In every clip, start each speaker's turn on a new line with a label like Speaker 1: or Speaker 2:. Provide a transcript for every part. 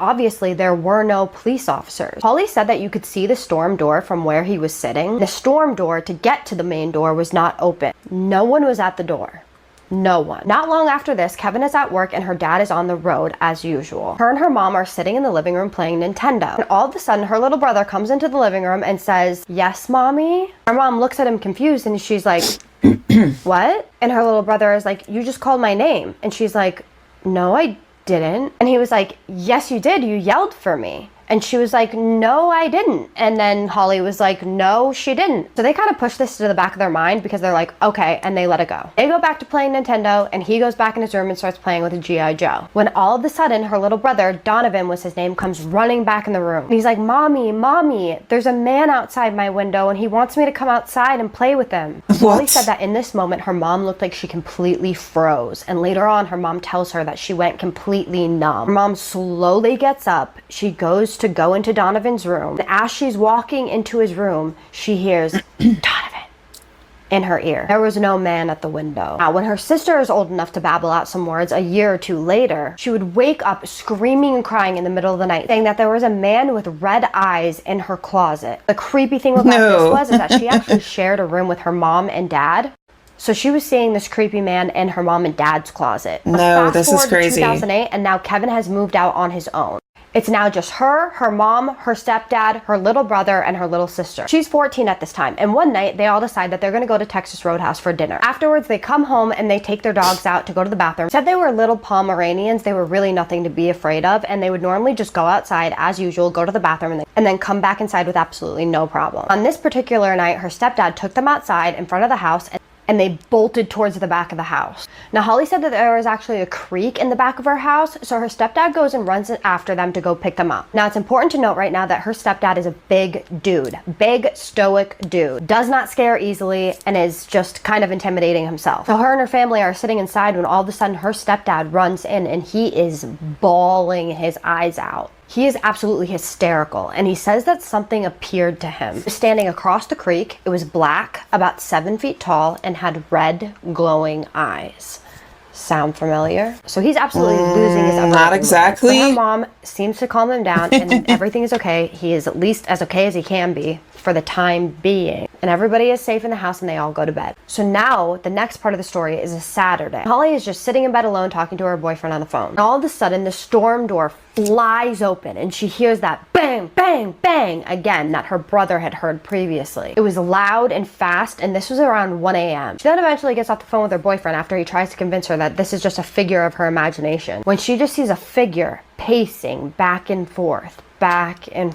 Speaker 1: Obviously, there were no police officers. Holly said that you could see the storm door from where he was sitting. The storm door to get to the main door was not open. No one was at the door. No one. Not long after this, Kevin is at work and her dad is on the road as usual. Her and her mom are sitting in the living room playing Nintendo. And all of a sudden, her little brother comes into the living room and says, "Yes, mommy?" Her mom looks at him confused and she's like, "What?" And her little brother is like, "You just called my name." And she's like, "No, I didn't." And he was like, "Yes, you did. You yelled for me." And she was like, "No, I didn't." And then Holly was like, "No, she didn't." So they kind of push this to the back of their mind because they're like, okay, and they let it go. They go back to playing Nintendo and he goes back in his room and starts playing with a G.I. Joe. When all of a sudden, her little brother, Donovan was his name, comes running back in the room. And he's like, Mommy, there's a man outside my window and he wants me to come outside and play with him." Holly said that in this moment, her mom looked like she completely froze. And later on, her mom tells her that she went completely numb. Her mom slowly gets up. She goes to go into Donovan's room. And as she's walking into his room, she hears Donovan in her ear. There was no man at the window. Now, when her sister is old enough to babble out some words a year or two later, she would wake up screaming and crying in the middle of the night, saying that there was a man with red eyes in her closet. The creepy thing about this was is that she actually shared a room with her mom and dad. So she was seeing this creepy man in her mom and dad's closet.
Speaker 2: No, this is crazy.
Speaker 1: 2008, and now Kevin has moved out on his own. It's now just her, her mom, her stepdad, her little brother, and her little sister. She's 14 at this time, and one night they all decide that they're gonna go to Texas Roadhouse for dinner. Afterwards, they come home and they take their dogs out to go to the bathroom. Said they were little Pomeranians, they were really nothing to be afraid of, and they would normally just go outside as usual, go to the bathroom, and then come back inside with absolutely no problem. On this particular night, her stepdad took them outside in front of the house and they bolted towards the back of the house. Now, Holly said that there was actually a creek in the back of her house, so her stepdad goes and runs after them to go pick them up. Now, it's important to note right now that her stepdad is a big dude, big stoic dude, does not scare easily, and is just kind of intimidating himself. So her and her family are sitting inside when all of a sudden her stepdad runs in and he is bawling his eyes out. He is absolutely hysterical, and he says that something appeared to him. He was standing across the creek. It was black, about 7 feet tall, and had red, glowing eyes. Sound familiar? So he's absolutely losing his upper.
Speaker 2: Not exactly.
Speaker 1: But her mom seems to calm him down, and everything is okay. He is at least as okay as he can be for the time being. And everybody is safe in the house and they all go to bed. So now the next part of the story is a Saturday. Holly is just sitting in bed alone talking to her boyfriend on the phone. And all of a sudden the storm door flies open and she hears that bang, bang, bang again that her brother had heard previously. It was loud and fast, and this was around 1 a.m. She then eventually gets off the phone with her boyfriend after he tries to convince her that this is just a figure of her imagination, when she just sees a figure pacing back and forth in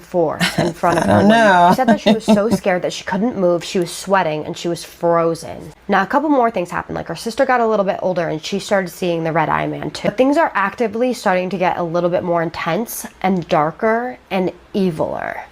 Speaker 1: front of her.
Speaker 2: Oh no.
Speaker 1: She said that she was so scared that she couldn't move, she was sweating, and she was frozen. Now, a couple more things happened. Like, her sister got a little bit older and she started seeing the red eye man too. But things are actively starting to get a little bit more intense and darker and eviler.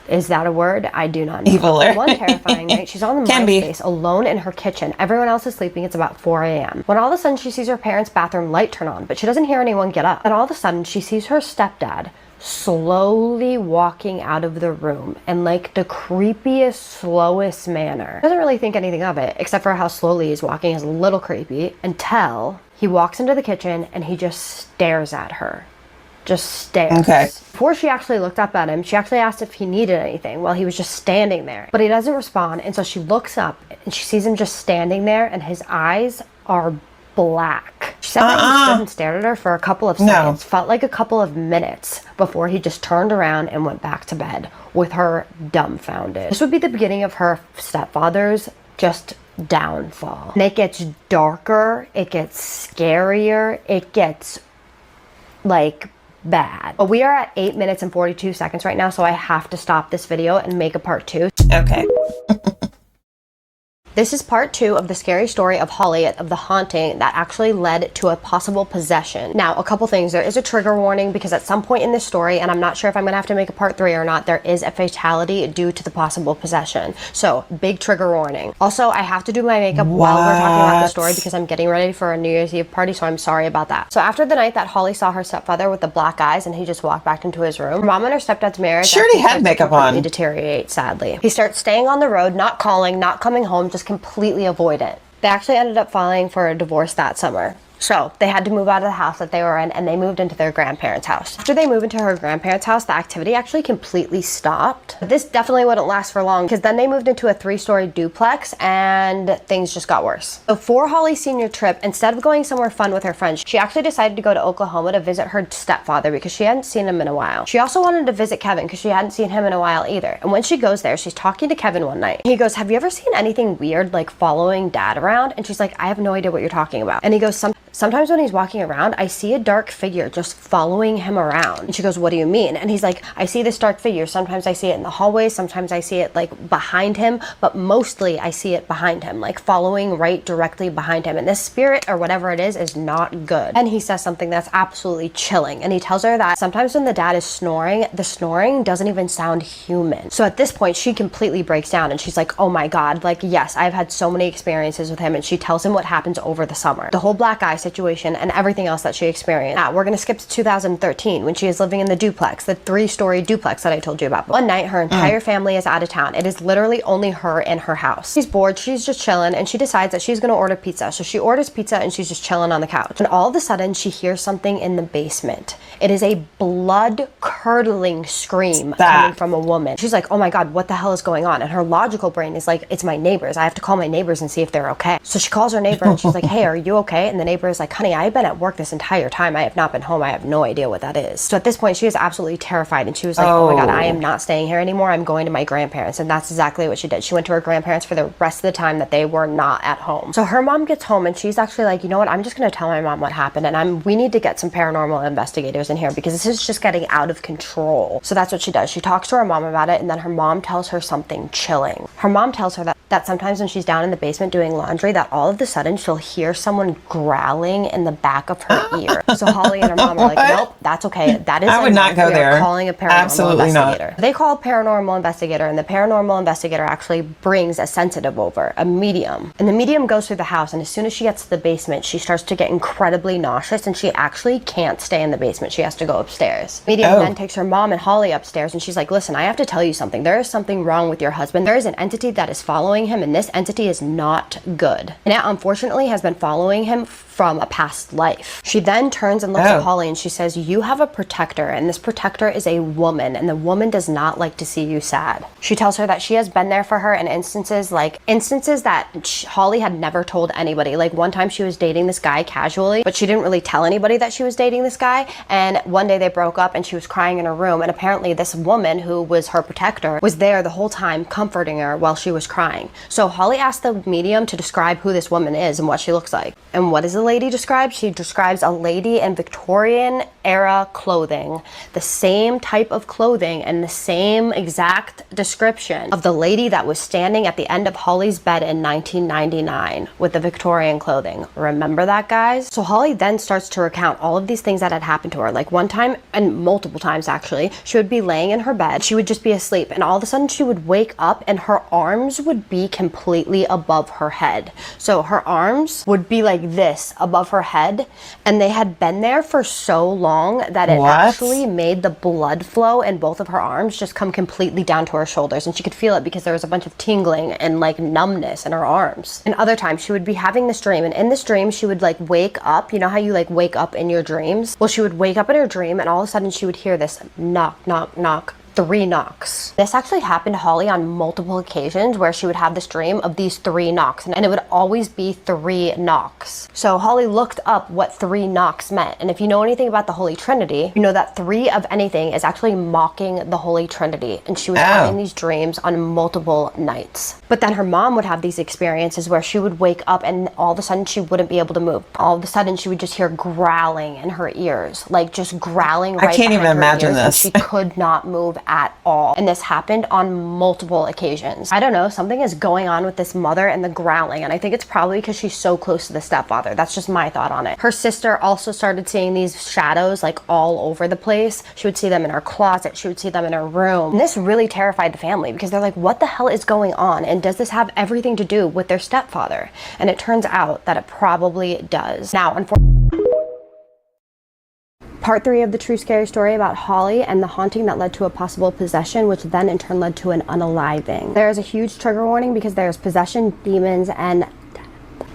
Speaker 1: Is that a word? I do not know.
Speaker 2: Eviler.
Speaker 1: One terrifying night, she's on the MySpace alone in her kitchen. Everyone else is sleeping. It's about 4 a.m. when all of a sudden she sees her parents' bathroom light turn on, but she doesn't hear anyone get up. And all of a sudden she sees her stepdad slowly walking out of the room in like the creepiest, slowest manner. Doesn't really think anything of it, except for how slowly he's walking is a little creepy, until he walks into the kitchen and he just stares at her. Just stares.
Speaker 2: Okay.
Speaker 1: Before she actually looked up at him, she actually asked if he needed anything while he was just standing there. But he doesn't respond, and so she looks up and she sees him just standing there and his eyes are black. She said that he stood and stared at her for a couple of seconds, felt like a couple of minutes, before he just turned around and went back to bed with her dumbfounded. This would be the beginning of her stepfather's just downfall. And it gets darker, it gets scarier, it gets like bad. But we are at 8 minutes and 42 seconds right now, so I have to stop this video and make a part 2.
Speaker 2: Okay.
Speaker 1: This is part 2 of the scary story of Holly, of the haunting that actually led to a possible possession. Now, a couple things. There is a trigger warning because at some point in this story, and I'm not sure if I'm gonna have to make a part 3 or not, there is a fatality due to the possible possession. So, big trigger warning. Also, I have to do my makeup while we're talking about the story because I'm getting ready for a New Year's Eve party, so I'm sorry about that. So after the night that Holly saw her stepfather with the black eyes and he just walked back into his room, her mom and her stepdad's marriage
Speaker 2: Sure, he had makeup on.
Speaker 1: Deteriorate, sadly. He starts staying on the road, not calling, not coming home, just completely avoid it. They actually ended up filing for a divorce that summer. So they had to move out of the house that they were in, and they moved into their grandparents' house. After they moved into her grandparents' house, the activity actually completely stopped. But this definitely wouldn't last for long, because then they moved into a 3-story duplex and things just got worse. So for Holly's senior trip, instead of going somewhere fun with her friends, she actually decided to go to Oklahoma to visit her stepfather because she hadn't seen him in a while. She also wanted to visit Kevin because she hadn't seen him in a while either. And when she goes there, she's talking to Kevin one night. He goes, "Have you ever seen anything weird like following Dad around?" And she's like, "I have no idea what you're talking about." And he goes, Sometimes when he's walking around, I see a dark figure just following him around." And she goes, "What do you mean?" And he's like, "I see this dark figure. Sometimes I see it in the hallway. Sometimes I see it like behind him, but mostly I see it behind him, like following right directly behind him. And this spirit or whatever it is not good." And he says something that's absolutely chilling. And he tells her that sometimes when the dad is snoring, the snoring doesn't even sound human. So at this point, she completely breaks down and she's like, "Oh my God, like, yes, I've had so many experiences with him." And she tells him what happens over the summer, the whole black eye situation and everything else that she experienced. Now, we're going to skip to 2013 when she is living in the duplex, the 3-story duplex that I told you about. One night, her entire family is out of town. It is literally only her in her house. She's bored, she's just chilling, and she decides that she's going to order pizza. So she orders pizza and she's just chilling on the couch. And all of a sudden, she hears something in the basement. It is a blood-curdling scream coming from a woman. She's like, "Oh my God, what the hell is going on?" And her logical brain is like, "It's my neighbors. I have to call my neighbors and see if they're okay." So she calls her neighbor and she's like, "Hey, are you okay?" And the neighbor is like, "Honey, I've been at work this entire time. I have not been home. I have no idea what that is." So at this point, she was absolutely terrified and she was like, "Oh my God, I am not staying here anymore. I'm going to my grandparents." And that's exactly what she did. She went to her grandparents for the rest of the time that they were not at home. So her mom gets home and she's actually like, "You know what? I'm just going to tell my mom what happened, and we need to get some paranormal investigators in here because this is just getting out of control." So that's what she does. She talks to her mom about it, and then her mom tells her something chilling. Her mom tells her that sometimes when she's down in the basement doing laundry, that all of a sudden she'll hear someone growling in the back of her ear. So Holly and her mom are like, "Nope, that's okay. That is
Speaker 2: I would not go there.
Speaker 1: Calling a paranormal investigator." They call a paranormal investigator, and the paranormal investigator actually brings a sensitive over, a medium. And the medium goes through the house, and as soon as she gets to the basement, she starts to get incredibly nauseous, and she actually can't stay in the basement. She has to go upstairs. Medium then takes her mom and Holly upstairs, and she's like, "Listen, I have to tell you something. There is something wrong with your husband. There is an entity that is following him, and this entity is not good. And it unfortunately has been following him from a past life." She then turns and looks at Holly and she says, "You have a protector, and this protector is a woman, and the woman does not like to see you sad." She tells her that she has been there for her in instances that Holly had never told anybody. Like one time she was dating this guy casually, but she didn't really tell anybody that she was dating this guy. And one day they broke up and she was crying in her room, and apparently this woman who was her protector was there the whole time comforting her while she was crying. So Holly asked the medium to describe who this woman is and what she looks like. And what does the lady describe? She describes a lady in Victorian era clothing, the same type of clothing and the same exact description of the lady that was standing at the end of Holly's bed in 1999 with the Victorian clothing. Remember that, guys? So Holly then starts to recount all of these things that had happened to her. Like one time, and multiple times actually, she would be laying in her bed, she would just be asleep, and all of a sudden she would wake up and her arms would be completely above her head. So her arms would be like this above her head, and they had been there for so long that it actually made the blood flow in both of her arms just come completely down to her shoulders, and she could feel it because there was a bunch of tingling and like numbness in her arms. And other times she would be having this dream, and in this dream she would like wake up. You know how you like wake up in your dreams? Well, she would wake up in her dream and all of a sudden she would hear this knock, knock, knock. 3 knocks. This actually happened to Holly on multiple occasions where she would have this dream of these 3 knocks, and it would always be 3 knocks. So Holly looked up what 3 knocks meant, and if you know anything about the Holy Trinity, you know that 3 of anything is actually mocking the Holy Trinity, and she was having these dreams on multiple nights. But then her mom would have these experiences where she would wake up and all of a sudden she wouldn't be able to move. All of a sudden she would just hear growling in her ears, like just growling right behind her ears. I can't even imagine this. She could not move at all. And this happened on multiple occasions. I don't know, something is going on with this mother and the growling, and I think it's probably because she's so close to the stepfather. That's just my thought on it. Her sister also started seeing these shadows like all over the place. She would see them in her closet, she would see them in her room. And this really terrified the family because they're like, what the hell is going on? And does this have everything to do with their stepfather? And it turns out that it probably does. Now, unfortunately, Part 3 of the true scary story about Holly and the haunting that led to a possible possession, which then in turn led to an unaliving. There is a huge trigger warning because there's possession, demons, and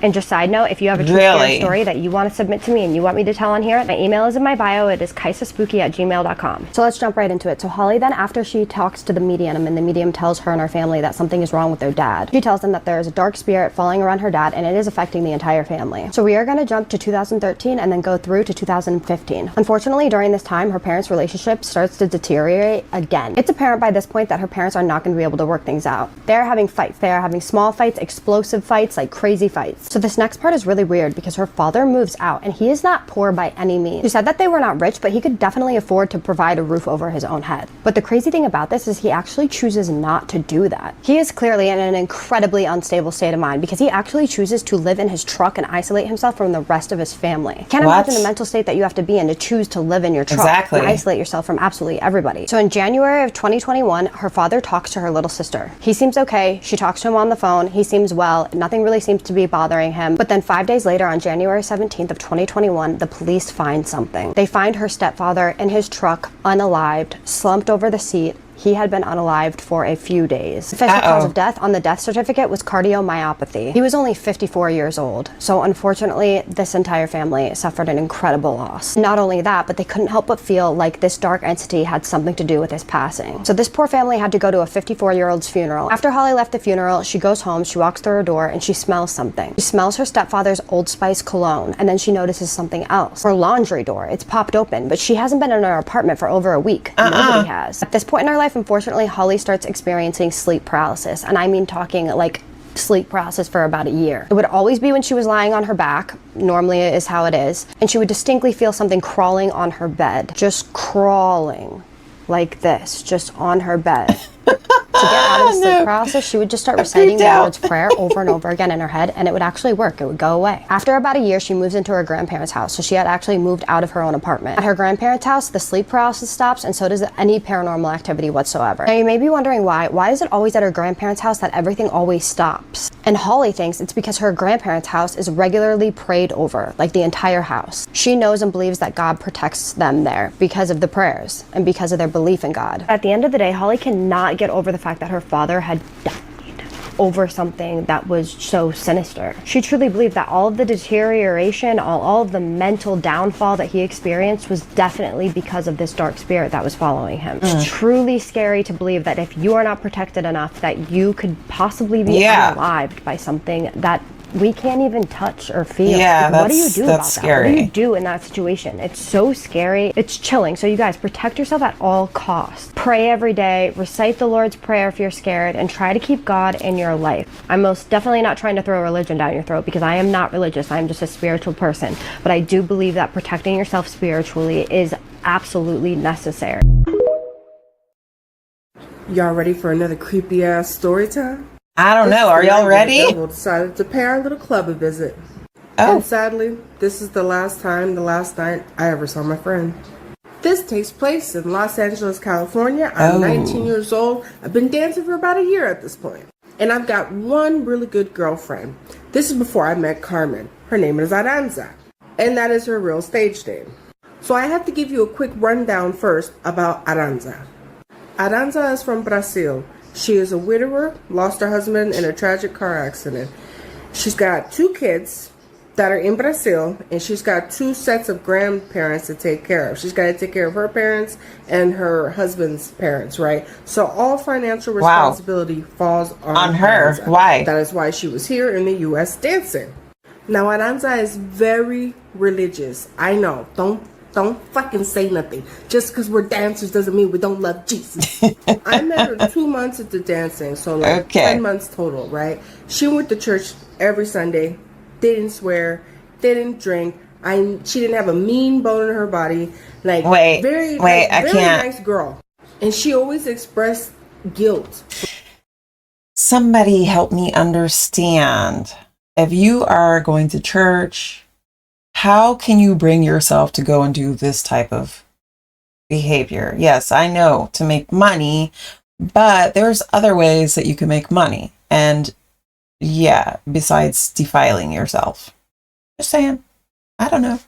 Speaker 1: And just side note, if you have a true scary story that you want to submit to me and you want me to tell on here, my email is in my bio. It is kaisaspooky@gmail.com. So let's jump right into it. So Holly then, after she talks to the medium and the medium tells her and her family that something is wrong with their dad, she tells them that there is a dark spirit falling around her dad and it is affecting the entire family. So we are going to jump to 2013 and then go through to 2015. Unfortunately, during this time, her parents' relationship starts to deteriorate again. It's apparent by this point that her parents are not going to be able to work things out. They're having fights. They are having small fights, explosive fights, like crazy fights. So this next part is really weird because her father moves out and he is not poor by any means. She said that they were not rich, but he could definitely afford to provide a roof over his own head. But the crazy thing about this is he actually chooses not to do that. He is clearly in an incredibly unstable state of mind because he actually chooses to live in his truck and isolate himself from the rest of his family. Can't imagine the mental state that you have to be in to choose to live in your truck and isolate yourself from absolutely everybody. So in January of 2021, her father talks to her little sister. He seems okay. She talks to him on the phone. He seems well. Nothing really seems to be bothering him. But then 5 days later, on January 17th of 2021, the police find something. They find her stepfather in his truck, unalived, slumped over the seat. He had been unalived for a few days. The official cause of death on the death certificate was cardiomyopathy. He was only 54 years old. So unfortunately, this entire family suffered an incredible loss. Not only that, but they couldn't help but feel like this dark entity had something to do with his passing. So this poor family had to go to a 54-year-old's funeral. After Holly left the funeral, she goes home, she walks through her door, and she smells something. She smells her stepfather's Old Spice cologne, and then she notices something else. Her laundry door, it's popped open, but she hasn't been in her apartment for over a week. Nobody has. At this point in her life, unfortunately, Holly starts experiencing sleep paralysis, and I mean talking like sleep paralysis for about a year. It would always be when she was lying on her back, normally is how it is, and she would distinctly feel something crawling on her bed, just crawling like this, just on her bed. To get out of the sleep paralysis, she would just start reciting the Lord's Prayer over and over again in her head, and it would actually work. It would go away. After about a year, she moves into her grandparents' house, so she had actually moved out of her own apartment. At her grandparents' house, the sleep paralysis stops, and so does any paranormal activity whatsoever. Now, you may be wondering why. Why is it always at her grandparents' house that everything always stops? And Holly thinks it's because her grandparents' house is regularly prayed over, like the entire house. She knows and believes that God protects them there because of the prayers and because of their belief in God. At the end of the day, Holly cannot get over the fact that her father had died over something that was so sinister. She truly believed that all of the deterioration, all of the mental downfall that he experienced was definitely because of this dark spirit that was following him. It's truly scary to believe that if you are not protected enough, that you could possibly be unalived by something that we can't even touch or feel.
Speaker 2: Yeah,
Speaker 1: like, what do you do about
Speaker 2: scary.
Speaker 1: that? What do you do in that situation? It's so scary. It's chilling. So you guys, protect yourself at all costs. Pray every day, recite the Lord's Prayer if you're scared, and try to keep God in your life. I'm most definitely not trying to throw religion down your throat because I am not religious. I'm just a spiritual person. But I do believe that protecting yourself spiritually is absolutely necessary.
Speaker 3: Y'all ready for another creepy ass story time?
Speaker 2: I don't know. Are y'all ready?
Speaker 3: We decided to pay our little club a visit. And sadly, this is the last night I ever saw my friend. This takes place in Los Angeles, California. I'm 19 years old. I've been dancing for about a year at this point. And I've got one really good girlfriend. This is before I met Carmen. Her name is Aranza. And that is her real stage name. So I have to give you a quick rundown first about Aranza. Aranza is from Brazil. She is a widower, lost her husband in a tragic car accident. She's got 2 kids that are in Brazil, and she's got 2 sets of grandparents to take care of. She's got to take care of her parents and her husband's parents, right? So all financial responsibility falls on her. Aranza.
Speaker 2: Why?
Speaker 3: That is why she was here in the U.S. dancing. Now, Aranza is very religious. I know. Don't fucking say nothing. Just because we're dancers doesn't mean we don't love Jesus. I met her 2 months into dancing, so like 10 months total, right? She went to church every Sunday, didn't swear, didn't drink. She didn't have a mean bone in her body. Like very nice girl. And she always expressed guilt.
Speaker 2: Somebody help me understand. If you are going to church, how can you bring yourself to go and do this type of behavior? Yes, I know, to make money, but there's other ways that you can make money. And yeah, besides defiling yourself. Just saying. I don't know.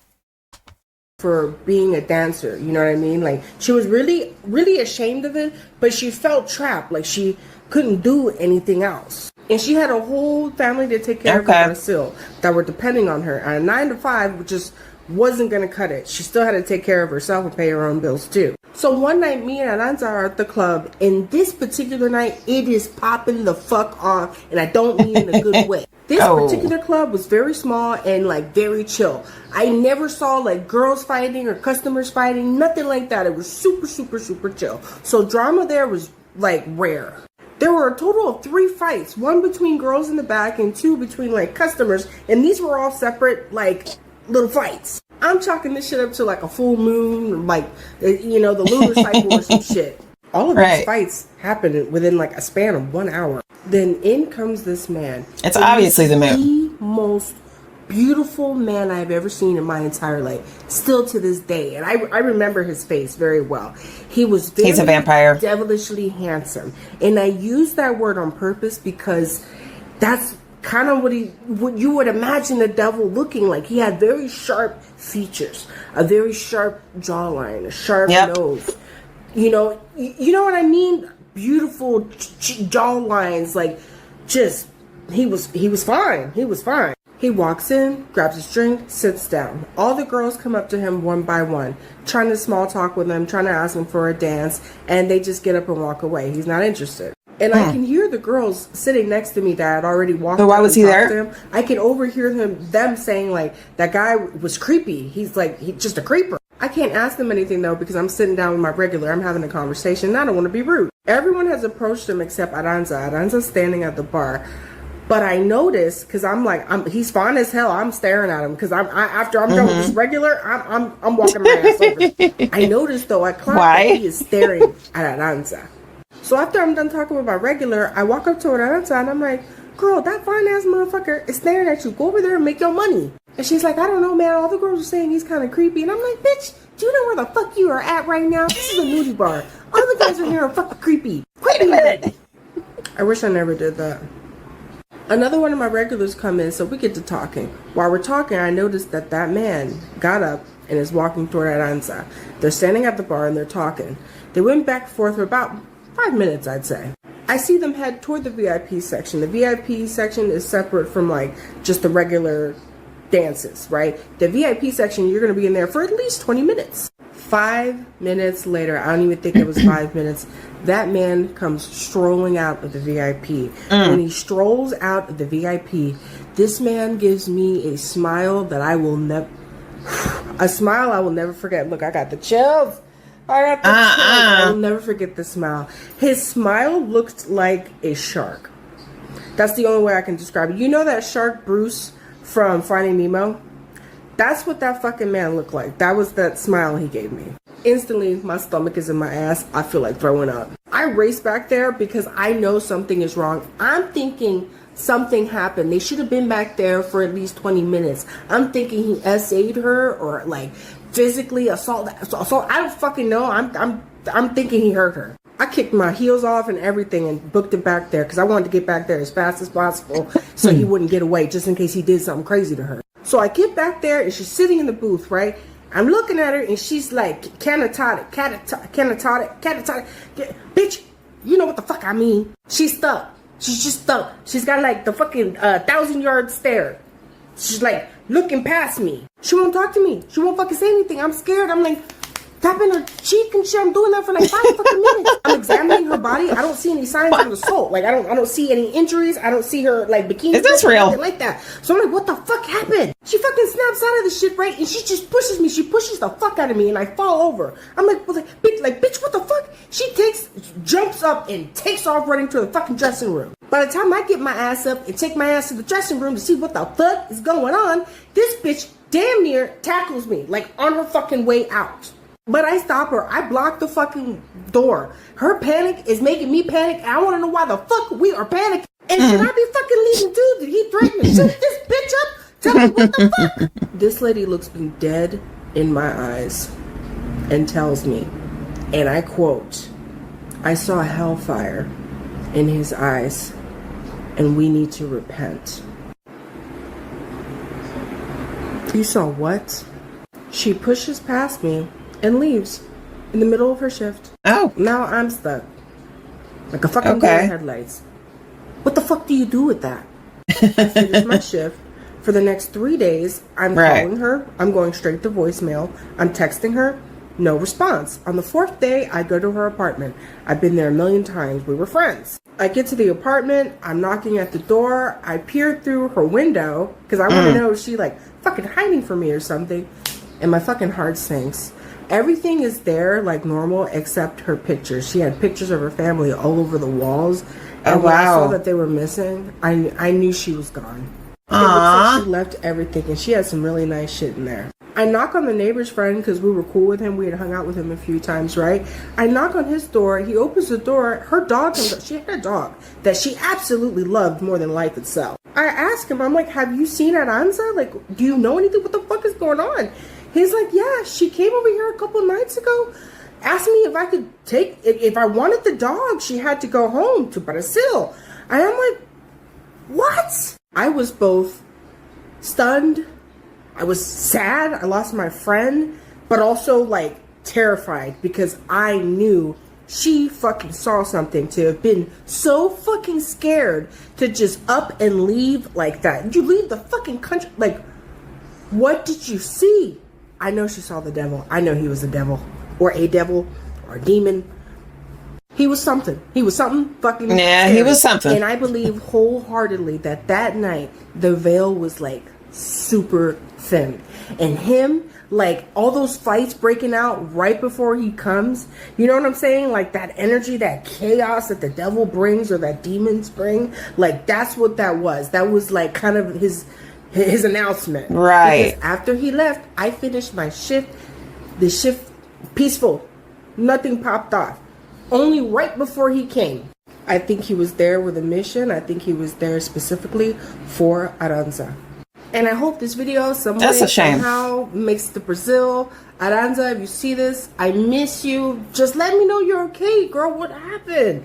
Speaker 3: For being a dancer, you know what I mean? Like, she was really, really ashamed of it, but she felt trapped. Like, she couldn't do anything else. And she had a whole family to take care of her still that were depending on her. And a 9 to 5 just wasn't going to cut it. She still had to take care of herself and pay her own bills too. So one night, me and Aranza are at the club, and this particular night, it is popping the fuck off, and I don't mean in a good way. This particular club was very small and like very chill. I never saw like girls fighting or customers fighting, nothing like that. It was super, super, super chill. So drama there was like rare. There were a total of 3 fights, 1 between girls in the back and 2 between like customers, and these were all separate like little fights. I'm chalking this shit up to like a full moon, like, you know, the lunar cycle or some shit. All of these fights happened within like a span of 1 hour. Then in comes this man.
Speaker 2: It's obviously the moon.
Speaker 3: The most beautiful man I've ever seen in my entire life. Still to this day. And I remember his face very well. He's a vampire. Devilishly handsome. And I use that word on purpose because that's kind of what you would imagine the devil looking like. He had very sharp features, a very sharp jawline, a sharp nose. You know what I mean? Beautiful jaw lines, like just he was fine. He was fine. He walks in, grabs his drink, sits down. All the girls come up to him one by one, trying to small talk with him, trying to ask him for a dance, and they just get up and walk away. He's not interested. And I can hear the girls sitting next to me that had already walked.
Speaker 2: So why was he there?
Speaker 3: Him. I can overhear them saying like, that guy was creepy. He's just a creeper. I can't ask them anything though because I'm sitting down with my regular. I'm having a conversation and I don't want to be rude. Everyone has approached him except Aranza. Aranza's standing at the bar. But I noticed, because he's fine as hell. I'm staring at him because after I'm done with this regular, I'm walking my ass over. I noticed though, I clocked that he is staring at Aranza. So after I'm done talking with my regular, I walk up to Aranza and I'm like, girl, that fine ass motherfucker is staring at you. Go over there and make your money. And she's like, I don't know, man. All the girls are saying he's kind of creepy. And I'm like, bitch, do you know where the fuck you are at right now? This is a nudie bar. All the guys are here are fucking creepy. Wait a minute. I wish I never did that. Another one of my regulars come in, so we get to talking. While we're talking, I noticed that man got up and is walking toward Aranza. They're standing at the bar and they're talking. They went back and forth for about 5 minutes, I'd say. I see them head toward the VIP section. The VIP section is separate from like just the regular dances, right? The VIP section, you're going to be in there for at least 20 minutes. 5 minutes later, I don't even think it was 5 minutes, that man comes strolling out of the VIP. When he strolls out of the VIP, this man gives me a smile that I will never forget. Look, I got the chills. I will never forget the smile. His smile looked like a shark. That's the only way I can describe it. You know that shark Bruce from Finding Nemo? That's what that fucking man looked like. That was that smile he gave me. Instantly, my stomach is in my ass. I feel like throwing up. I race back there because I know something is wrong. I'm thinking something happened. They should have been back there for at least 20 minutes. I'm thinking he SA'd her or like physically assault. I don't fucking know. I'm thinking he hurt her. I kicked my heels off and everything and booked it back there because I wanted to get back there as fast as possible so he wouldn't get away just in case he did something crazy to her. So I get back there and she's sitting in the booth, right? I'm looking at her and she's like catatonic. Bitch, you know what the fuck I mean. She's stuck. She's just stuck. She's got like the fucking 1,000-yard stare. She's like looking past me. She won't talk to me. She won't fucking say anything. I'm scared. I'm like tapping her cheek and shit. I'm doing that for like 5 fucking minutes. I'm examining her body. I don't see any signs of assault. Like I don't see any injuries. I don't see her like bikini.
Speaker 2: Is this real?
Speaker 3: Like that. So I'm like, what the fuck happened? She fucking snaps out of the shit, right? And she just pushes me. She pushes the fuck out of me and I fall over. I'm like, bitch, what the fuck? She jumps up and takes off running to the fucking dressing room. By the time I get my ass up and take my ass to the dressing room to see what the fuck is going on, this bitch damn near tackles me, like on her fucking way out. But I stop her. I block the fucking door. Her panic is making me panic. And I want to know why the fuck we are panicking. And should I be fucking leaving too? Did he threaten to shoot this bitch up? Tell me what the fuck? This lady looks me dead in my eyes and tells me, and I quote, I saw hellfire in his eyes and we need to repent. You saw what? She pushes past me and leaves in the middle of her shift.
Speaker 2: Oh.
Speaker 3: Now I'm stuck. Like a fucking deer in headlights. What the fuck do you do with that? I finished my shift. For the next 3 days, I'm calling her. I'm going straight to voicemail. I'm texting her. No response. On the 4th day, I go to her apartment. I've been there a million times. We were friends. I get to the apartment. I'm knocking at the door. I peer through her window because I want to know if she like fucking hiding from me or something. And my fucking heart sinks. Everything is there like normal except her pictures. She had pictures of her family all over the walls. And when I saw that they were missing, I knew she was gone. It looks like she left everything, and she had some really nice shit in there. I knock on the neighbor's friend because we were cool with him. We had hung out with him a few times, right? I knock on his door. He opens the door. Her dog comes up. She had a dog that she absolutely loved more than life itself. I ask him, I'm like, have you seen Aranza? Like, do you know anything? What the fuck is going on? He's like, yeah, she came over here a couple nights ago. Asked me if I could if I wanted the dog, she had to go home to Brazil. And I'm like, what? I was both stunned, I was sad, I lost my friend, but also like terrified because I knew she fucking saw something to have been so fucking scared to just up and leave like that. You leave the fucking country, like, what did you see? I know she saw the devil. I know he was the devil or a demon. He was something. He was something fucking scary.
Speaker 2: He was something.
Speaker 3: And I believe wholeheartedly that night, the veil was like super thin. And him, like all those fights breaking out right before he comes, you know what I'm saying? Like that energy, that chaos that the devil brings or that demons bring, like that's what that was. That was like kind of his announcement.
Speaker 2: Right.
Speaker 3: Because after he left, I finished my shift. The shift, peaceful. Nothing popped off. Only right before he came. I think he was there with a mission. I think he was there specifically for Aranza. And I hope this video somehow makes it to Brazil. Aranza, if you see this, I miss you. Just let me know you're okay, girl. What happened?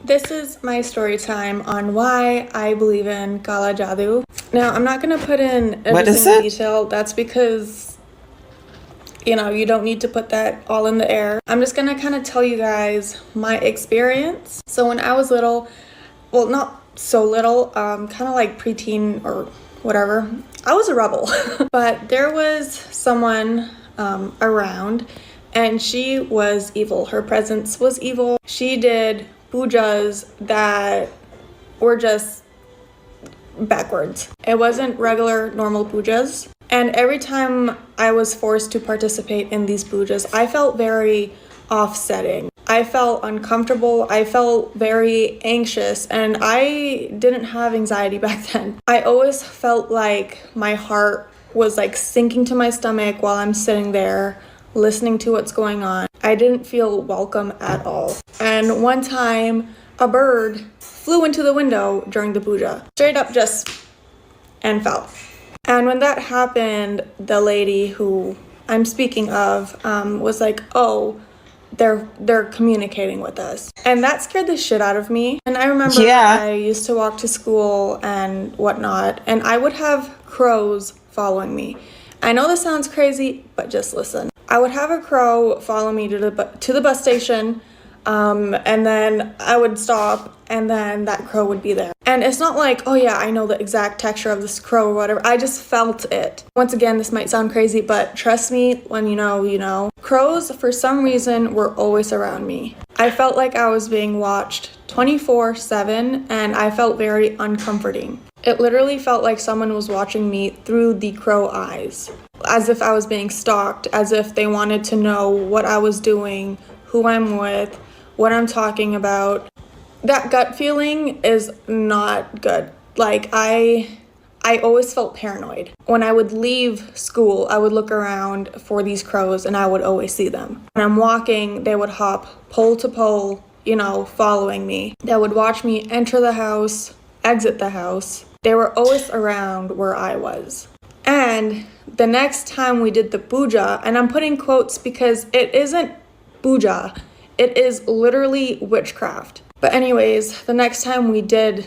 Speaker 4: This is my story time on why I believe in Kala Jadoo. Now, I'm not going to put in every single detail. That's because, you know, you don't need to put that all in the air. I'm just going to kind of tell you guys my experience. So when I was little, well, not so little, kind of like preteen or whatever, I was a rebel. But there was someone around, and she was evil. Her presence was evil. She did pujas that were just backwards. It wasn't regular, normal pujas. And every time I was forced to participate in these pujas, I felt very offsetting. I felt uncomfortable. I felt very anxious, and I didn't have anxiety back then. I always felt like my heart was like sinking to my stomach while I'm sitting there listening to what's going on. I didn't feel welcome at all. And one time, a bird flew into the window during the puja, straight up just, and fell. And when that happened, the lady who I'm speaking of was like, oh, they're communicating with us. And that scared the shit out of me. And I remember I used to walk to school and whatnot, and I would have crows following me. I know this sounds crazy, but just listen. I would have a crow follow me to the bus station, and then I would stop, and then that crow would be there. And it's not like, oh yeah, I know the exact texture of this crow or whatever. I just felt it. Once again, this might sound crazy, but trust me, when you know, you know. Crows, for some reason, were always around me. I felt like I was being watched 24/7, and I felt very uncomforting. It literally felt like someone was watching me through the crow eyes, as if I was being stalked, as if they wanted to know what I was doing, who I'm with, what I'm talking about. That gut feeling is not good. Like, I always felt paranoid. When I would leave school, I would look around for these crows, and I would always see them. When I'm walking, they would hop pole to pole, you know, following me. They would watch me enter the house, exit the house. They were always around where I was. And the next time we did the puja, and I'm putting quotes because it isn't puja, it is literally witchcraft. But anyways, the next time we did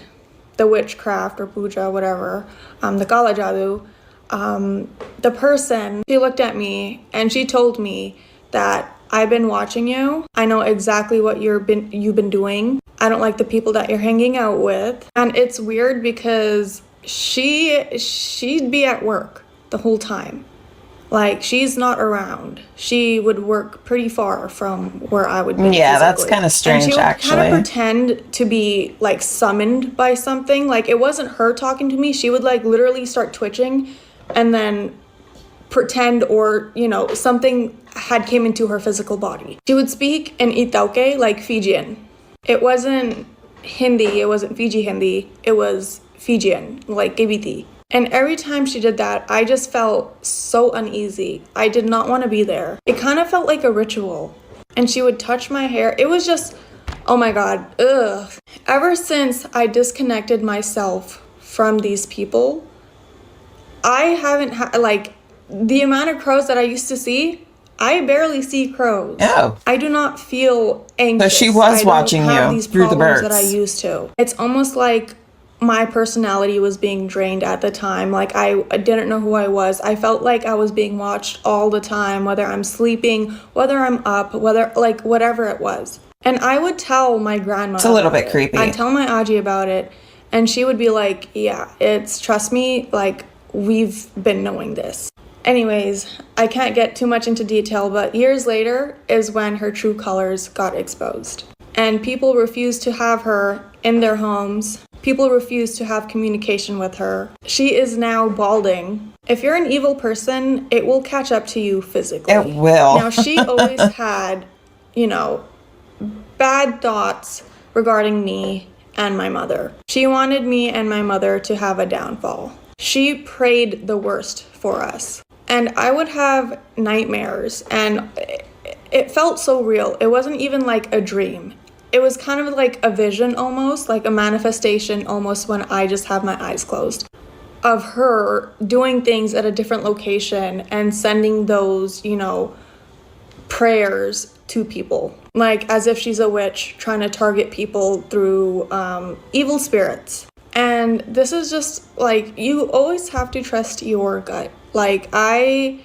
Speaker 4: the witchcraft or puja, whatever, the Kala Jadoo, the person, she looked at me and she told me that I've been watching you. I know exactly what you've been doing. I don't like the people that you're hanging out with. And it's weird because she'd be at work the whole time. Like, she's not around. She would work pretty far from where I would be.
Speaker 2: Yeah,
Speaker 4: physically.
Speaker 2: that's kind of strange,
Speaker 4: and she would
Speaker 2: actually.
Speaker 4: kind of pretend to be, like, summoned by something. Like, it wasn't her talking to me. She would, like, literally start twitching and then pretend, or, you know, something had came into her physical body. She would speak in Itauke, like Fijian. It wasn't Hindi. It wasn't Fiji Hindi. It was Fijian, like Gibiti. And every time she did that, I just felt so uneasy. I did not want to be there. It kind of felt like a ritual. And she would touch my hair. It was just, oh my God, ugh. Ever since I disconnected myself from these people, I haven't had, like, the amount of crows that I used to see, I barely see crows.
Speaker 2: Oh.
Speaker 4: I do not feel anxious.
Speaker 2: So she was watching you through the birds.
Speaker 4: That I used to. It's almost like my personality was being drained at the time. Like, I didn't know who I was. I felt like I was being watched all the time, whether I'm sleeping, whether I'm up, whether, like, whatever it was. And I would tell my grandma.
Speaker 2: It's a little bit creepy.
Speaker 4: I'd tell my Aji about it, and she would be like, yeah, trust me, like, we've been knowing this. Anyways, I can't get too much into detail, but years later is when her true colors got exposed. And people refused to have her in their homes. People refuse to have communication with her. She is now balding. If you're an evil person, it will catch up to you physically.
Speaker 2: It will.
Speaker 4: Now, she always had, you know, bad thoughts regarding me and my mother. She wanted me and my mother to have a downfall. She prayed the worst for us. And I would have nightmares, and it felt so real. It wasn't even like a dream. It was kind of like a vision almost, like a manifestation almost, when I just have my eyes closed, of her doing things at a different location and sending those, you know, prayers to people. Like as if she's a witch trying to target people through evil spirits. And this is just like, you always have to trust your gut. Like I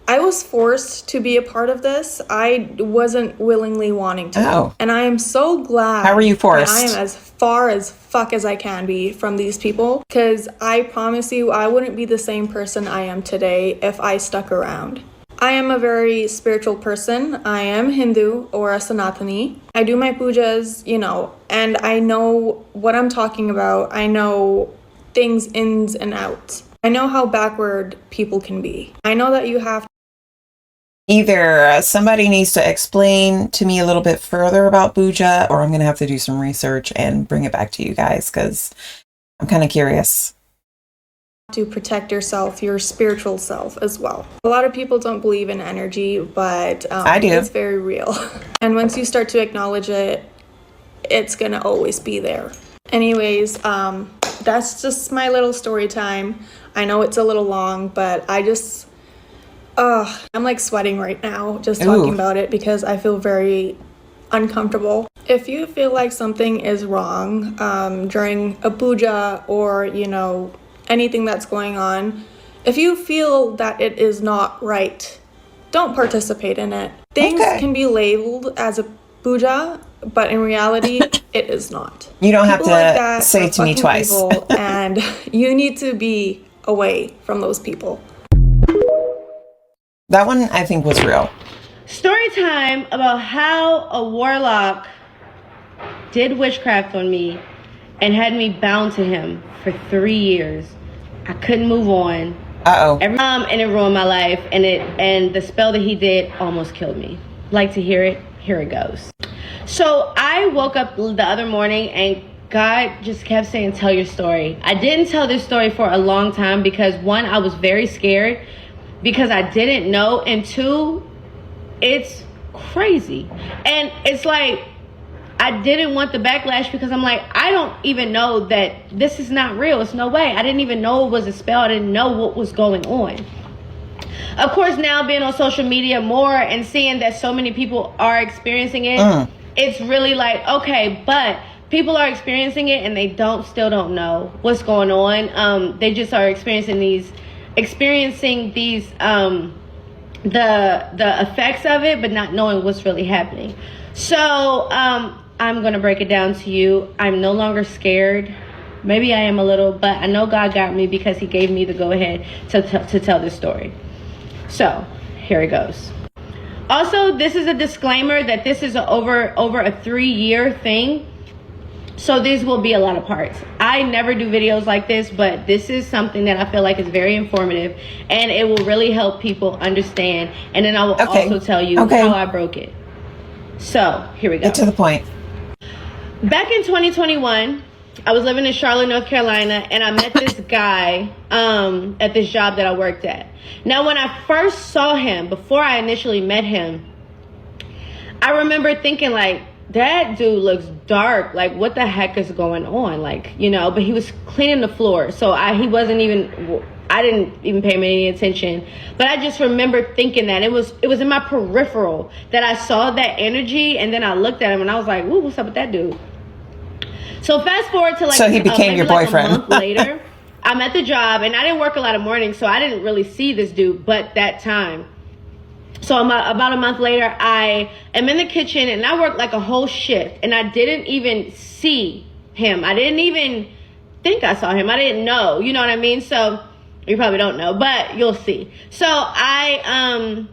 Speaker 4: was forced to be a part of this. I wasn't willingly wanting to.
Speaker 2: Oh.
Speaker 4: And I am so glad.
Speaker 2: How were you forced?
Speaker 4: I am as far as fuck as I can be from these people. Because I promise you, I wouldn't be the same person I am today if I stuck around. I am a very spiritual person. I am Hindu or a Sanatani. I do my pujas, you know, and I know what I'm talking about. I know things ins and outs. I know how backward people can be. I know that you have
Speaker 2: either somebody needs to explain to me a little bit further about puja, or I'm going to have to do some research and bring it back to you guys because I'm kind of curious.
Speaker 4: To protect yourself, your spiritual self as well. A lot of people don't believe in energy, but
Speaker 2: I do.
Speaker 4: It's very real. And once you start to acknowledge it, it's going to always be there. Anyways, that's just my little story time. I know it's a little long, but I'm like sweating right now just talking about it because I feel very uncomfortable. If you feel like something is wrong during a puja or, you know, anything that's going on, if you feel that it is not right, don't participate in it. Things can be labeled as a puja, but in reality, it is not.
Speaker 2: You don't have to say it to me twice.
Speaker 4: And you need to be away from those people.
Speaker 2: That one I think was real.
Speaker 5: Story time about how a warlock did witchcraft on me and had me bound to him for 3 years. I couldn't move on. And it ruined my life, and the spell that he did almost killed me. Like to hear it? Here it goes. So I woke up the other morning and God just kept saying, tell your story. I didn't tell this story for a long time because one, I was very scared because I didn't know, and two, it's crazy. And it's like, I didn't want the backlash because I'm like, I don't even know that this is not real. It's no way. I didn't even know it was a spell. I didn't know what was going on. Of course, now being on social media more and seeing that so many people are experiencing it, it's really like, okay, but people are experiencing it and they still don't know what's going on. They just are experiencing these the effects of it, but not knowing what's really happening. So I'm going to break it down to you. I'm no longer scared. Maybe I am a little, but I know God got me because he gave me the go ahead to tell this story. So here it goes. Also, this is a disclaimer that this is over a 3-year thing. So these will be a lot of parts. I never do videos like this, but this is something that I feel like is very informative and it will really help people understand. And then I will also tell you how I broke it. So here we go.
Speaker 2: Get to the point.
Speaker 5: Back in 2021, I was living in Charlotte, North Carolina, and I met this guy at this job that I worked at. Now, when I first saw him, before I initially met him, I remember thinking like, that dude looks dark. Like, what the heck is going on? Like, you know, but he was cleaning the floor. So I didn't even pay him any attention. But I just remember thinking that it was in my peripheral that I saw that energy. And then I looked at him and I was like, ooh, what's up with that dude? So fast forward to like,
Speaker 2: so he became your boyfriend.
Speaker 5: A month later, I'm at the job and I didn't work a lot of mornings. So I didn't really see this dude, but that time. So about a month later, I am in the kitchen and I worked like a whole shift and I didn't even see him. I didn't even think I saw him. I didn't know, you know what I mean? So you probably don't know, but you'll see. So I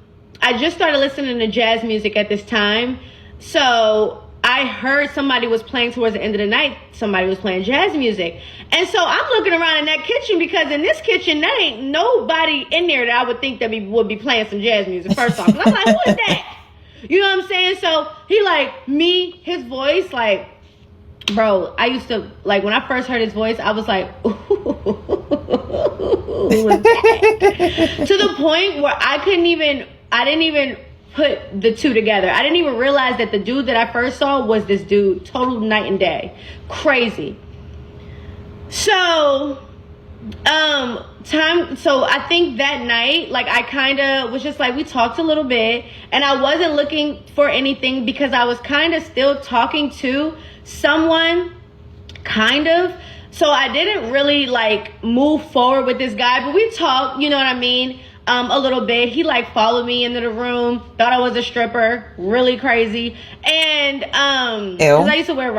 Speaker 5: just started listening to jazz music at this time. So I heard somebody was playing towards the end of the night. Somebody was playing jazz music. And so I'm looking around in that kitchen because in this kitchen, there ain't nobody in there that I would think that would be playing some jazz music first off. I'm like, who is that? You know what I'm saying? So he like, his voice, like, bro, I used to, like, when I first heard his voice, I was like, ooh, who is that? To the point where I didn't even put the two together. I didn't even realize that the dude that I first saw was this dude. Total night and day. Crazy. So I think that night, like, I kind of was just like, we talked a little bit and I wasn't looking for anything because I was kind of still talking to someone, kind of. So I didn't really like move forward with this guy, but we talked, you know what I mean? A little bit. He like followed me into the room, thought I was a stripper, really crazy. And because I still wear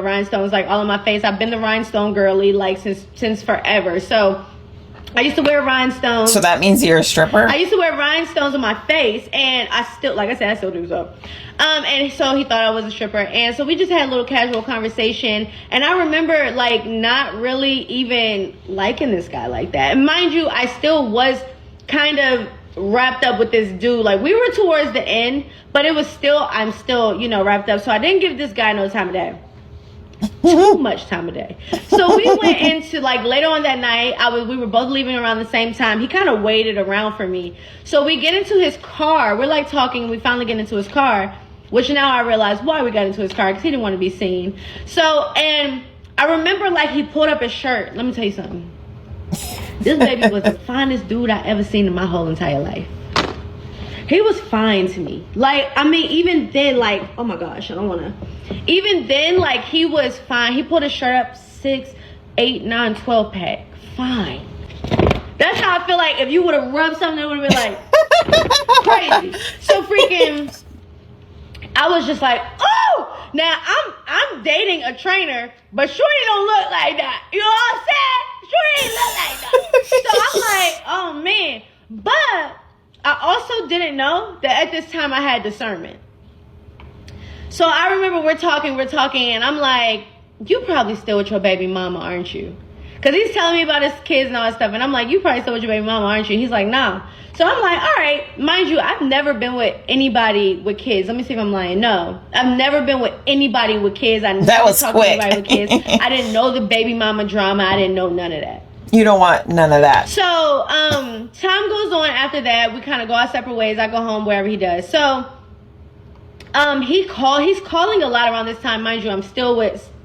Speaker 5: rhinestones like all on my face. I've been the rhinestone girly like since forever. So I used to wear rhinestones.
Speaker 2: So that means you're a stripper?
Speaker 5: I used to wear rhinestones on my face, and I still, like I said, I still do so. And so he thought I was a stripper, and so we just had a little casual conversation. And I remember like not really even liking this guy like that. And mind you, I still was kind of wrapped up with this dude. Like, we were towards the end, but I'm still, you know, wrapped up. So I didn't give this guy no time of day. Too much time of day. So we went into, like, later on that night, we were both leaving around the same time. He kind of waited around for me. So we get into his car. We're like talking. We finally get into his car, which now I realize why we got into his car, because he didn't want to be seen. So, and I remember, like, he pulled up his shirt. Let me tell you something. This baby was the finest dude I ever seen in my whole entire life. He was fine to me. Like, I mean, even then, like, oh my gosh, I don't want to. Even then, like, he was fine. He pulled his shirt up 6, 8, 9, 12 pack. Fine. That's how I feel like if you would have rubbed something, it would have been like crazy. So freaking, I was just like, oh! Now, I'm dating a trainer, but Shorty don't look like that. You know what I'm saying? Shorty ain't look like that. So I'm like, oh man. But I also didn't know that at this time I had discernment. So I remember we're talking, and I'm like, you probably still with your baby mama, aren't you? Because he's telling me about his kids and all that stuff, and I'm like, you probably still with your baby mama, aren't you? And he's like, nah. So I'm like, all right, mind you, I've never been with anybody with kids. Let me see if I'm lying. No, I've never been with anybody with kids. I never talked to anybody with kids. I didn't know the baby mama drama. I didn't know none of that.
Speaker 2: You don't want none of that.
Speaker 5: So time goes on after that. We kind of go our separate ways. I go home wherever he does. So he's calling a lot around this time. Mind you, I'm still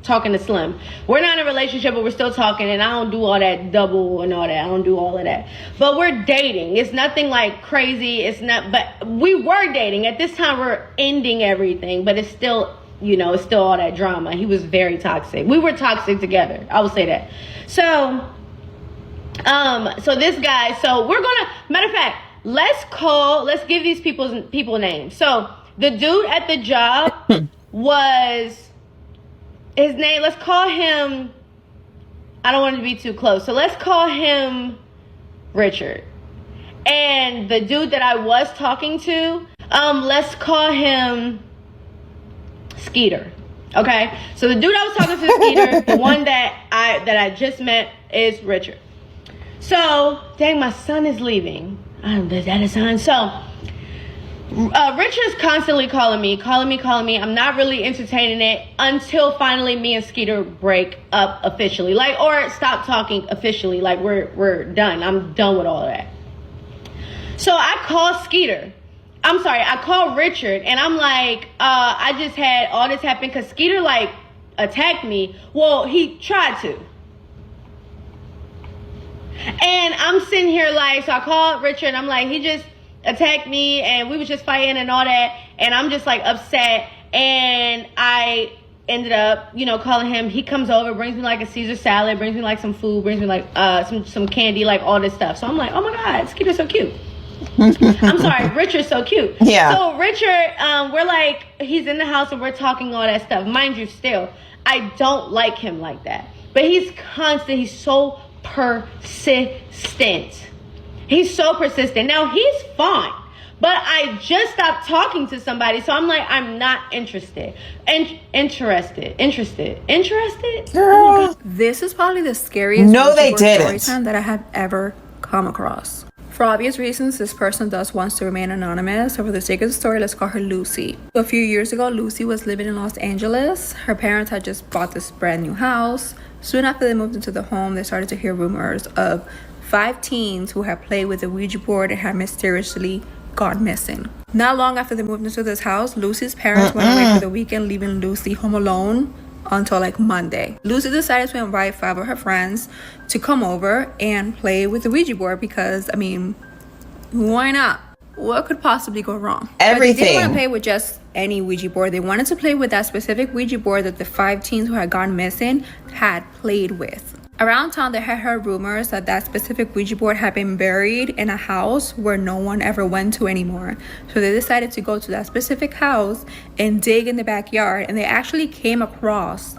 Speaker 5: talking to Slim. We're not in a relationship, but we're still talking, and I don't do all that double and all that. I don't do all of that. But we're dating. It's nothing like crazy. It's not, but we were dating. At this time, we're ending everything, but it's still, you know, it's still all that drama. He was very toxic. We were toxic together. I will say that. So this guy, so we're gonna, matter of fact, let's give these people names. So the dude at the job was his name, let's call him, I don't want it to be too close, so let's call him Richard. And the dude that I was talking to, let's call him Skeeter. Okay, so the dude I was talking to, Skeeter, the one that I just met is Richard. So, dang, my son is leaving. Is that a sign? So, Richard's constantly calling me. I'm not really entertaining it until finally me and Skeeter break up officially, or stop talking officially. Like we're done. I'm done with all of that. So I call Richard, and I'm like, I just had all this happen because Skeeter attacked me. Well, he tried to. And I'm sitting here so I called Richard, and I'm like, he just attacked me, and we was just fighting and all that, and I'm just upset, and I ended up, calling him. He comes over, brings me a Caesar salad, brings me some food, brings me some candy, all this stuff. So I'm like, oh my God, Skeeter's so cute. I'm sorry, Richard's so cute.
Speaker 2: Yeah.
Speaker 5: So Richard, we're he's in the house and we're talking all that stuff. Mind you, still, I don't like him like that. But he's constant. He's so persistent. Now, he's fine. But I just stopped talking to somebody. So I'm I'm not interested. Interested?
Speaker 2: Girl.
Speaker 6: This is probably the scariest story time that I have ever come across. For obvious reasons, this person wants to remain anonymous. So for the sake of the story, let's call her Lucy. So a few years ago, Lucy was living in Los Angeles. Her parents had just bought this brand new house. Soon after they moved into the home, they started to hear rumors of 5 teens who had played with the Ouija board and had mysteriously gone missing. Not long after they moved into this house, Lucy's parents went away for the weekend, leaving Lucy home alone until Monday. Lucy decided to invite 5 of her friends to come over and play with the Ouija board because, why not? What could possibly go wrong?
Speaker 2: Everything.
Speaker 6: But they didn't want to play with just any Ouija board. They wanted to play with that specific Ouija board that the 5 teens who had gone missing had played with. Around town, they had heard rumors that specific Ouija board had been buried in a house where no one ever went to anymore. So they decided to go to that specific house and dig in the backyard, and they actually came across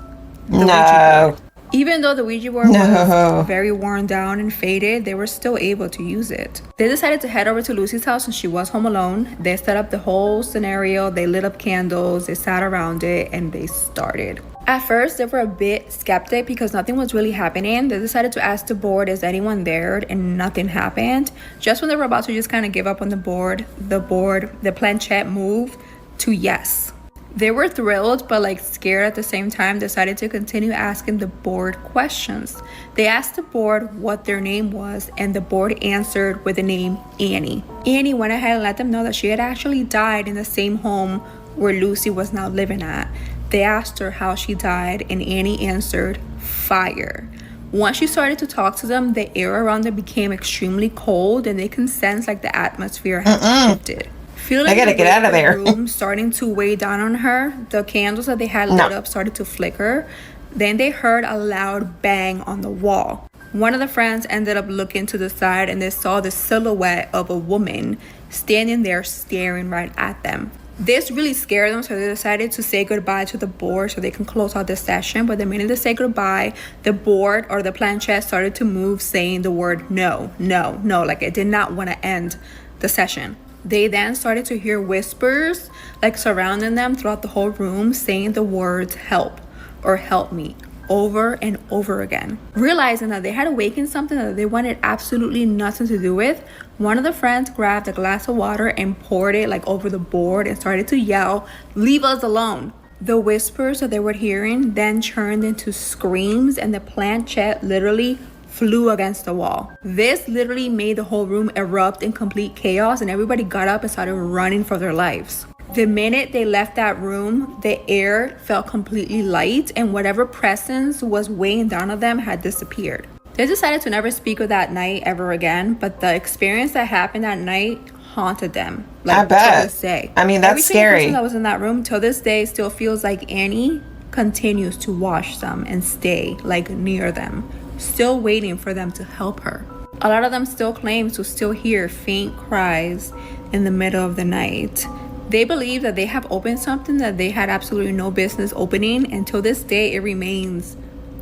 Speaker 6: the Ouija board. Even though the Ouija board was very worn down and faded, they were still able to use it. They decided to head over to Lucy's house since she was home alone. They set up the whole scenario. They lit up candles. They sat around it, and they started. At first, they were a bit skeptic because nothing was really happening. They decided to ask the board, is anyone there? And nothing happened. Just when they were about to just kind of give up on the planchette moved to yes. They were thrilled, but scared at the same time, decided to continue asking the board questions. They asked the board what their name was, and the board answered with the name Annie. Annie went ahead and let them know that she had actually died in the same home where Lucy was now living at. They asked her how she died, and Annie answered, fire. Once she started to talk to them, the air around them became extremely cold, and they could sense the atmosphere had shifted. Feeling
Speaker 2: I gotta get out of there.
Speaker 6: Room starting to weigh down on her, the candles that they had lit up started to flicker. Then they heard a loud bang on the wall. One of the friends ended up looking to the side, and they saw the silhouette of a woman standing there staring right at them. This really scared them, so they decided to say goodbye to the board so they can close out the session. But the minute they say goodbye, the board or the planchette started to move, saying the word no, no, no, it did not want to end the session. They then started to hear whispers surrounding them throughout the whole room, saying the words help or help me over and over again. Realizing that they had awakened something that they wanted absolutely nothing to do with, one of the friends grabbed a glass of water and poured it over the board and started to yell, leave us alone. The whispers that they were hearing then turned into screams, and the planchette literally flew against the wall. This literally made the whole room erupt in complete chaos, and everybody got up and started running for their lives. The minute they left that room, the air felt completely light, and whatever presence was weighing down on them had disappeared. They decided to never speak of that night ever again, but the experience that happened that night haunted them.
Speaker 2: I bet.
Speaker 6: To this day.
Speaker 2: That's scary.
Speaker 6: Every person that was in that room till this day still feels like Annie continues to watch them and stay near them, still waiting for them to help her. A lot of them still claim to still hear faint cries in the middle of the night. They believe that they have opened something that they had absolutely no business opening. And till this day, it remains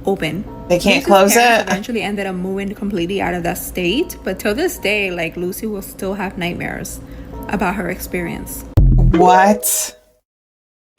Speaker 6: open.
Speaker 2: They can't
Speaker 6: Lucy's
Speaker 2: close
Speaker 6: parents
Speaker 2: it?
Speaker 6: eventually ended up moving completely out of that state. But till this day, like, Lucy will still have nightmares about her experience.
Speaker 2: What?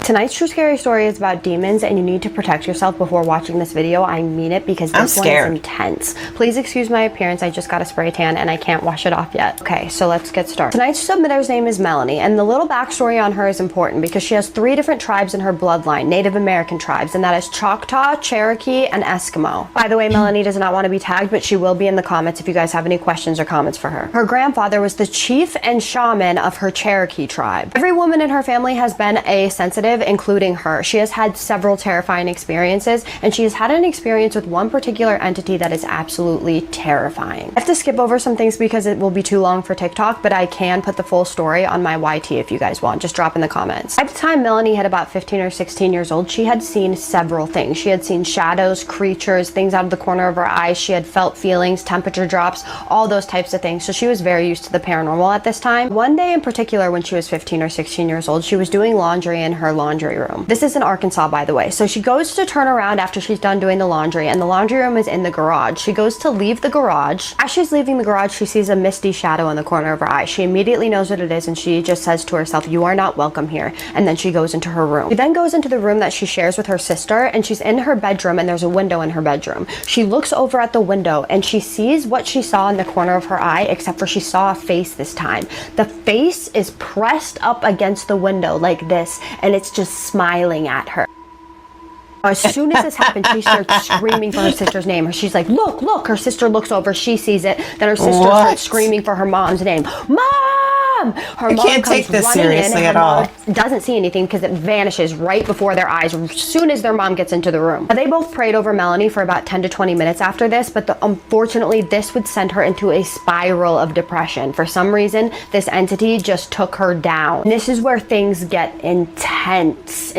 Speaker 1: Tonight's true scary story is about demons, and you need to protect yourself before watching this video. I mean it, because this one is intense. Please excuse my appearance. I just got a spray tan and I can't wash it off yet. Okay, so let's get started. Tonight's submitter's name is Melanie, and the little backstory on her is important because she has 3 different tribes in her bloodline, Native American tribes, and that is Choctaw, Cherokee, and Eskimo. By the way, Melanie does not want to be tagged, but she will be in the comments if you guys have any questions or comments for her. Her grandfather was the chief and shaman of her Cherokee tribe. Every woman in her family has been a sensitive, including her. She has had several terrifying experiences, and she has had an experience with one particular entity that is absolutely terrifying. I have to skip over some things because it will be too long for TikTok, but I can put the full story on my YT if you guys want. Just drop in the comments. At the time Melanie had about 15 or 16 years old, she had seen several things. She had seen shadows, creatures, things out of the corner of her eyes. She had felt feelings, temperature drops, all those types of things. So she was very used to the paranormal at this time. One day in particular, when she was 15 or 16 years old, she was doing laundry in her laundry room. This is in Arkansas, by the way. So she goes to turn around after she's done doing the laundry, and the laundry room is in the garage. She goes to leave the garage. As she's leaving the garage, she sees a misty shadow in the corner of her eye. She immediately knows what it is, and she just says to herself, "You are not welcome here." And then she goes into her room. She then goes into the room that she shares with her sister, and she's in her bedroom, and there's a window in her bedroom. She looks over at the window, and she sees what she saw in the corner of her eye, except for she saw a face this time. The face is pressed up against the window like this, and it's just smiling at her. As soon as this happens, she starts screaming for her sister's name. She's like, "Look, look." Her sister looks over, she sees it. Then her sister starts screaming for her mom's name. "Mom!" Her mom
Speaker 2: can't take this seriously at all.
Speaker 1: Doesn't see anything because it vanishes right before their eyes as soon as their mom gets into the room. They both prayed over Melanie for about 10 to 20 minutes after this, but unfortunately this would send her into a spiral of depression. For some reason, this entity just took her down. And this is where things get intense.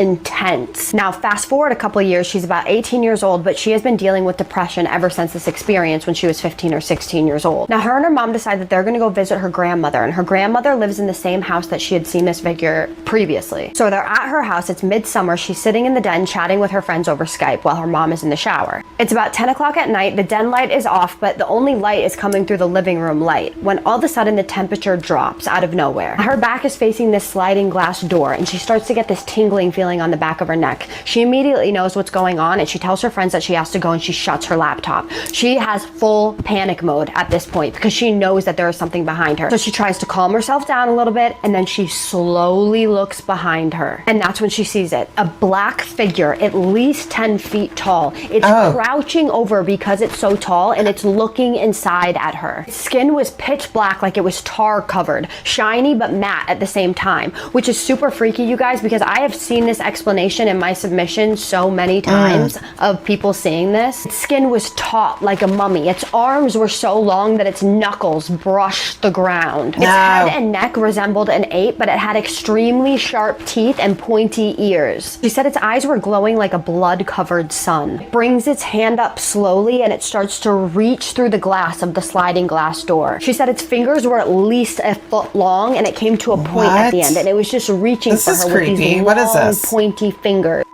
Speaker 1: Now fast forward a couple of years, she's about 18 years old, but she has been dealing with depression ever since this experience when she was 15 or 16 years old. Now her and her mom decide that they're going to go visit her grandmother, and her grandmother lives in the same house that she had seen this figure previously. So they're at her house. It's midsummer. She's sitting in the den chatting with her friends over Skype while her mom is in the shower. It's about 10 o'clock at night. The den light is off, but the only light is coming through the living room light when all of a sudden the temperature drops out of nowhere. Her back is facing this sliding glass door, and she starts to get this tingling feeling on the back of her neck. She immediately knows what's going on, and she tells her friends that she has to go, and she shuts her laptop. She has full panic mode at this point because she knows that there is something behind her. So she tries to calm herself down a little bit, and then she slowly looks behind her, and that's when she sees it. A black figure, at least 10 feet tall. It's crouching over because it's so tall, and it's looking inside at her. Its skin was pitch black, like it was tar covered, shiny but matte at the same time, which is super freaky, you guys, because I have seen this explanation in my submission so many times of people seeing this. Its skin was taut like a mummy. Its arms were so long that its knuckles brushed the ground. Its head and neck resembled an ape, but it had extremely sharp teeth and pointy ears. She said its eyes were glowing like a blood-covered sun. It brings its hand up slowly, and it starts to reach through the glass of the sliding glass door. She said its fingers were at least a foot long, and it came to a point at the end, and it was just reaching for her with these long, pointy fingers.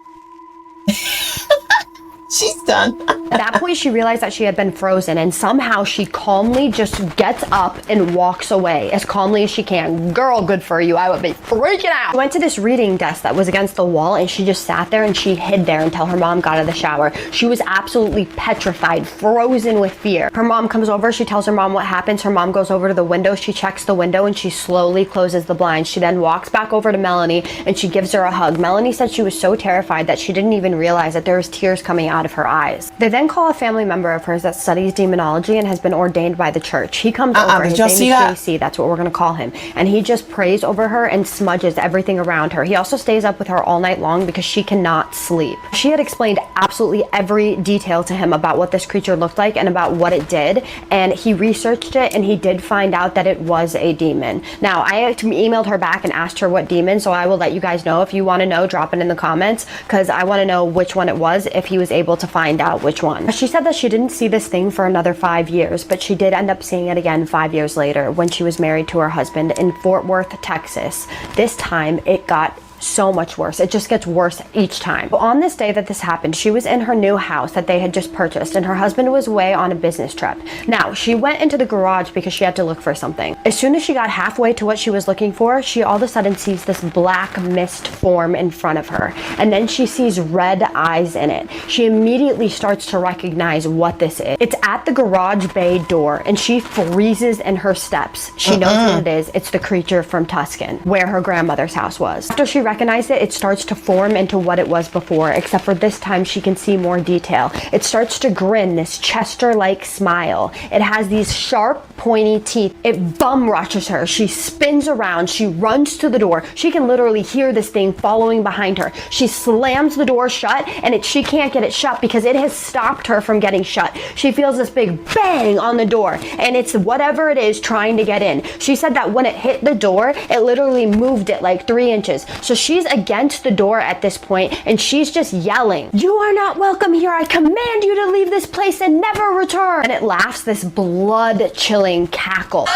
Speaker 2: She's done.
Speaker 1: At that point, she realized that she had been frozen, and somehow she calmly just gets up and walks away as calmly as she can. Girl, good for you. I would be freaking out. She went to this reading desk that was against the wall, and she just sat there and she hid there until her mom got out of the shower. She was absolutely petrified, frozen with fear. Her mom comes over. She tells her mom what happens. Her mom goes over to the window. She checks the window, and she slowly closes the blinds. She then walks back over to Melanie, and she gives her a hug. Melanie said she was so terrified that she didn't even realize that there was tears coming out of her eyes. They then call a family member of hers that studies demonology and has been ordained by the church. He comes over. His name is JC. That's what we're going to call him. And he just prays over her and smudges everything around her. He also stays up with her all night long because she cannot sleep. She had explained absolutely every detail to him about what this creature looked like and about what it did. And he researched it, and he did find out that it was a demon. Now, I emailed her back and asked her what demon, so I will let you guys know. If you want to know, drop it in the comments, because I want to know which one it was, if he was able able to find out which one. She said that she didn't see this thing for another 5 years, but she did end up seeing it again 5 years later when she was married to her husband in Fort Worth, Texas. This time it got so much worse. It just gets worse each time. But on this day that this happened, she was in her new house that they had just purchased, and her husband was away on a business trip. Now, she went into the garage because she had to look for something. As soon as she got halfway to what she was looking for, she all of a sudden sees this black mist form in front of her, and then she sees red eyes in it. She immediately starts to recognize what this is. It's at the garage bay door, and she freezes in her steps. She knows what it is. It's the creature from Tuscan, where her grandmother's house was. After she recognized it, it starts to form into what it was before, except for this time she can see more detail. It starts to grin this Chester-like smile. It has these sharp, pointy teeth. It bum rushes her. She spins around. She runs to the door. She can literally hear this thing following behind her. She slams the door shut, and she can't get it shut because it has stopped her from getting shut. She feels this big bang on the door, and it's whatever it is trying to get in. She said that when it hit the door, it literally moved it like 3 inches. So she's against the door at this point, and she's just yelling, "You are not welcome here. I command you to leave this place and never return." And it laughs this blood-chilling cackle.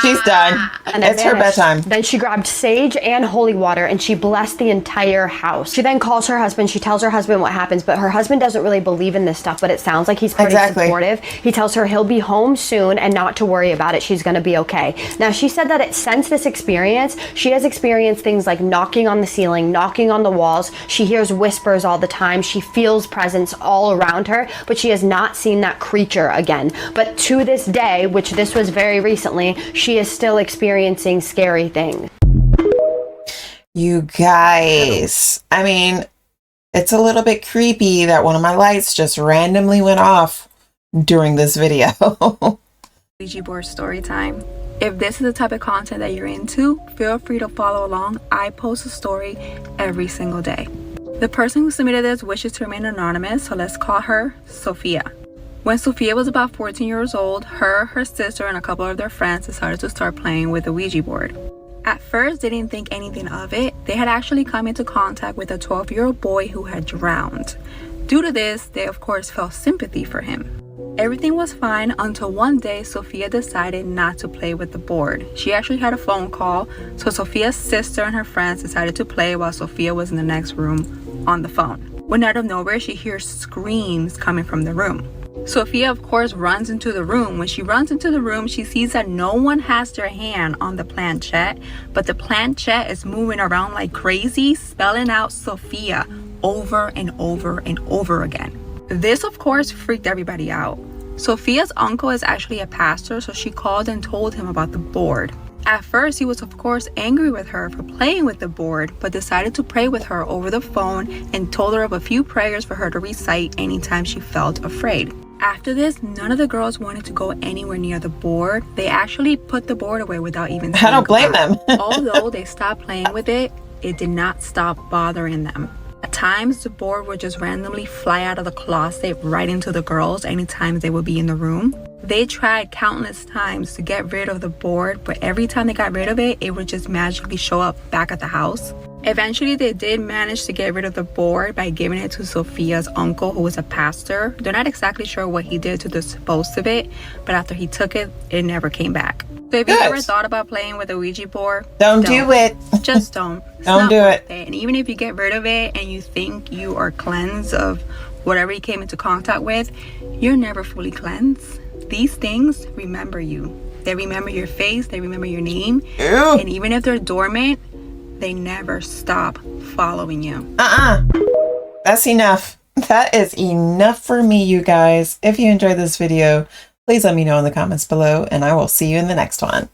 Speaker 2: She's done.
Speaker 1: And
Speaker 2: it's her bedtime.
Speaker 1: Then she grabbed sage and holy water and she blessed the entire house. She then calls her husband. She tells her husband what happens, but her husband doesn't really believe in this stuff, but it sounds like he's pretty supportive. He tells her he'll be home soon and not to worry about it. She's going to be okay. Now, she said that since this experience, she has experienced things like knocking on the ceiling, knocking on the walls. She hears whispers all the time. She feels presence all around her, but she has not seen that creature again. But to this day, which this was very recently, she is still experiencing scary things.
Speaker 2: You guys, I mean, it's a little bit creepy that one of my lights just randomly went off during this video.
Speaker 6: Ouija board story time. If this is the type of content that you're into, feel free to follow along. I post a story every single day. The person who submitted this wishes to remain anonymous, so let's call her Sophia. When Sophia was about 14 years old, her sister, and a couple of their friends decided to start playing with the Ouija board. At first, they didn't think anything of it. They had actually come into contact with a 12-year-old boy who had drowned. Due to this, they of course felt sympathy for him. Everything was fine until one day Sophia decided not to play with the board. She actually had a phone call, so Sophia's sister and her friends decided to play while Sophia was in the next room on the phone. When out of nowhere, she hears screams coming from the room. Sophia, of course, runs into the room. When she runs into the room, she sees that no one has their hand on the planchette, but the planchette is moving around like crazy, spelling out Sophia over and over and over again. This, of course, freaked everybody out. Sophia's uncle is actually a pastor, so she called and told him about the board. At first, he was, of course, angry with her for playing with the board, but decided to pray with her over the phone and told her of a few prayers for her to recite anytime she felt afraid. After this, none of the girls wanted to go anywhere near the board. They actually put the board away without even saying
Speaker 2: I don't blame them.
Speaker 6: Although they stopped playing with it, it did not stop bothering them. At times, the board would just randomly fly out of the closet right into the girls anytime they would be in the room. They tried countless times to get rid of the board, but every time they got rid of it, it would just magically show up back at the house. Eventually, they did manage to get rid of the board by giving it to Sophia's uncle, who was a pastor. They're not exactly sure what he did to dispose of it, but after he took it, it never came back. So if you ever thought about playing with a Ouija board,
Speaker 2: don't do it.
Speaker 6: Just don't.
Speaker 2: Don't do it.
Speaker 6: And even if you get rid of it and you think you are cleansed of whatever you came into contact with, you're never fully cleansed. These things remember you. They remember your face. They remember your name.
Speaker 2: Ew.
Speaker 6: And even if they're dormant, they never stop following you.
Speaker 2: That's enough. That is enough for me, you guys. If you enjoyed this video, please let me know in the comments below, and I will see you in the next one.